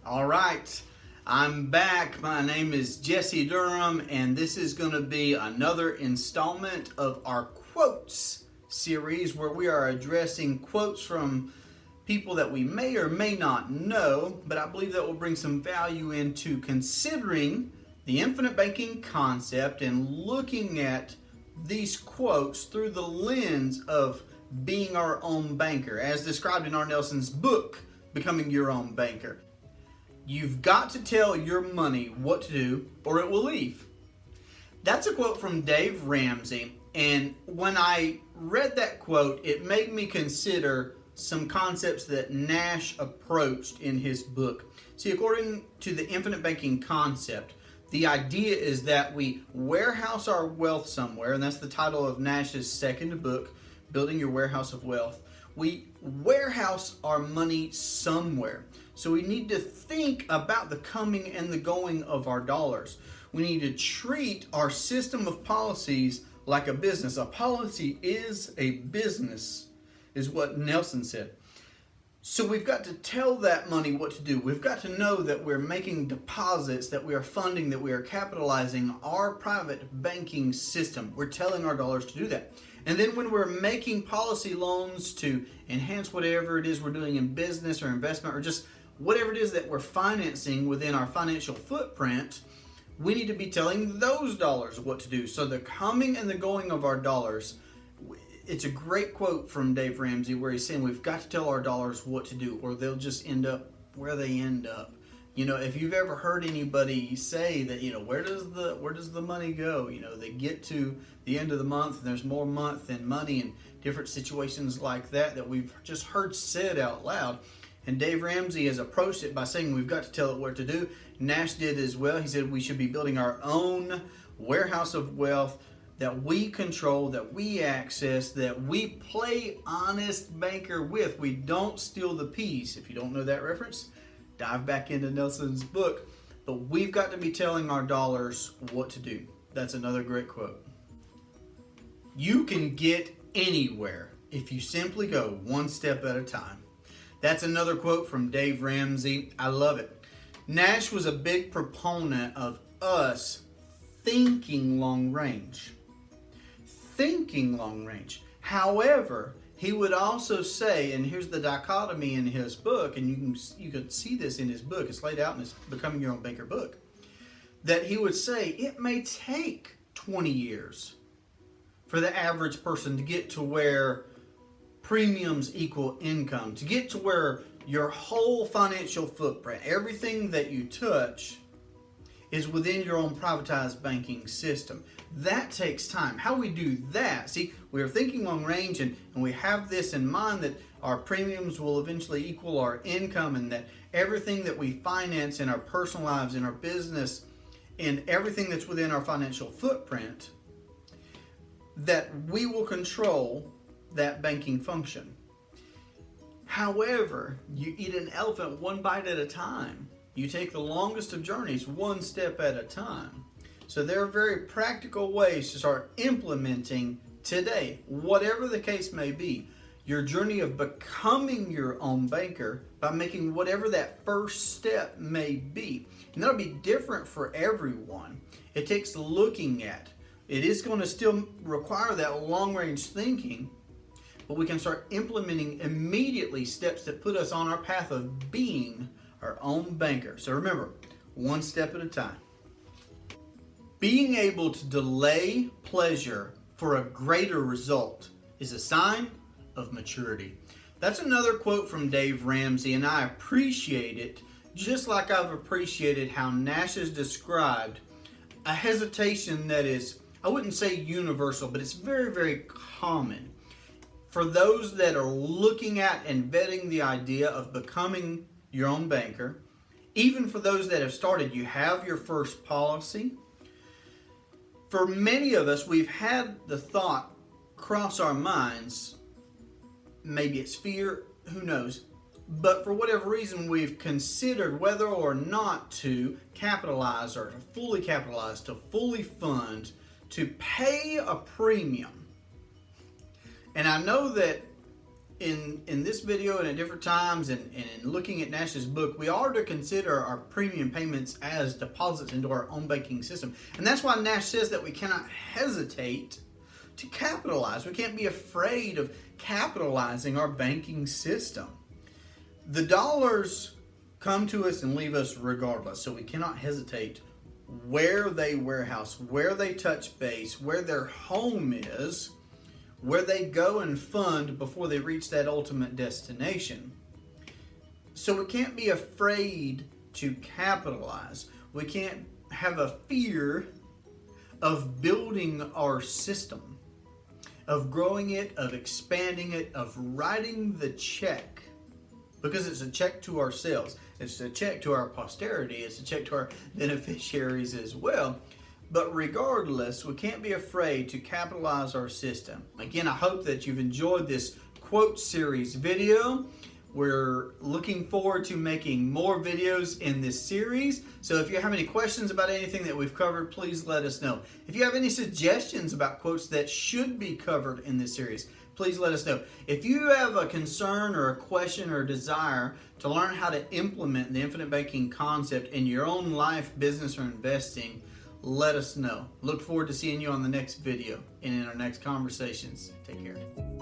All right, I'm back. My name is Jesse Durham, and this is going to be another installment of our quotes series where we are addressing quotes from people that we may or may not know, but I believe that will bring some value into considering the infinite banking concept and looking at these quotes through the lens of being our own banker, as described in R. Nelson's book, Becoming Your Own Banker. You've got to tell your money what to do or it will leave. That's a quote from Dave Ramsey, and when I read that quote, it made me consider some concepts that Nash approached in his book. See, according to the infinite banking concept, the idea is that we warehouse our wealth somewhere, and that's the title of Nash's second book, Building Your Warehouse of Wealth. We warehouse our money somewhere. So we need to think about the coming and the going of our dollars. We need to treat our system of policies like a business. A policy is a business, is what Nelson said. So we've got to tell that money what to do. We've got to know that we're making deposits, that we are funding, that we are capitalizing our private banking system. We're telling our dollars to do that. And then when we're making policy loans to enhance whatever it is we're doing in business or investment or just whatever it is that we're financing within our financial footprint, we need to be telling those dollars what to do. So the coming and the going of our dollars, it's a great quote from Dave Ramsey where he's saying we've got to tell our dollars what to do or they'll just end up where they end up. You know, if you've ever heard anybody say that, where does the money go? They get to the end of the month and there's more month than money and different situations like that we've just heard said out loud. And Dave Ramsey has approached it by saying we've got to tell it what to do. Nash did as well. He said we should be building our own warehouse of wealth that we control, that we access, that we play honest banker with. We don't steal the peace. If you don't know that reference, dive back into Nelson's book. But we've got to be telling our dollars what to do. That's another great quote. You can get anywhere if you simply go one step at a time. That's another quote from Dave Ramsey. I love it. Nash was a big proponent of us thinking long range. Thinking long range. However, he would also say, and here's the dichotomy in his book, and you can see this in his book, it's laid out in his Becoming Your Own Banker book, that he would say it may take 20 years for the average person to get to where premiums equal income, to get to where your whole financial footprint, everything that you touch, is within your own privatized banking system. That takes time. How we do that, see, we are thinking long range and we have this in mind that our premiums will eventually equal our income and that everything that we finance in our personal lives, in our business, in everything that's within our financial footprint, that we will control that banking function. However, you eat an elephant one bite at a time. You take the longest of journeys one step at a time. So there are very practical ways to start implementing today, whatever the case may be, your journey of becoming your own banker by making whatever that first step may be. And that'll be different for everyone. It takes looking at. It is going to still require that long-range thinking, but we can start implementing immediately steps that put us on our path of being our own banker. So remember, one step at a time. Being able to delay pleasure for a greater result is a sign of maturity. That's another quote from Dave Ramsey, and I appreciate it just like I've appreciated how Nash has described a hesitation that is, I wouldn't say universal, but it's very, very common for those that are looking at and vetting the idea of becoming your own banker. Even for those that have started, you have your first policy. For many of us, we've had the thought cross our minds, maybe it's fear, who knows, but for whatever reason, we've considered whether or not to capitalize or to fully capitalize, to fully fund, to pay a premium. And I know that in this video and at different times and in looking at Nash's book, we are to consider our premium payments as deposits into our own banking system. And that's why Nash says that we cannot hesitate to capitalize. We can't be afraid of capitalizing our banking system. The dollars come to us and leave us regardless, so we cannot hesitate where they warehouse, where they touch base, where their home is, where they go and fund before they reach that ultimate destination. So we can't be afraid to capitalize. We can't have a fear of building our system, of growing it, of expanding it, of writing the check, because it's a check to ourselves. It's a check to our posterity. It's a check to our beneficiaries as well. But regardless, we can't be afraid to capitalize our system. Again, I hope that you've enjoyed this quote series video. We're looking forward to making more videos in this series. So if you have any questions about anything that we've covered, please let us know. If you have any suggestions about quotes that should be covered in this series, please let us know. If you have a concern or a question or a desire to learn how to implement the infinite banking concept in your own life, business, or investing, let us know. Look forward to seeing you on the next video and in our next conversations. Take care.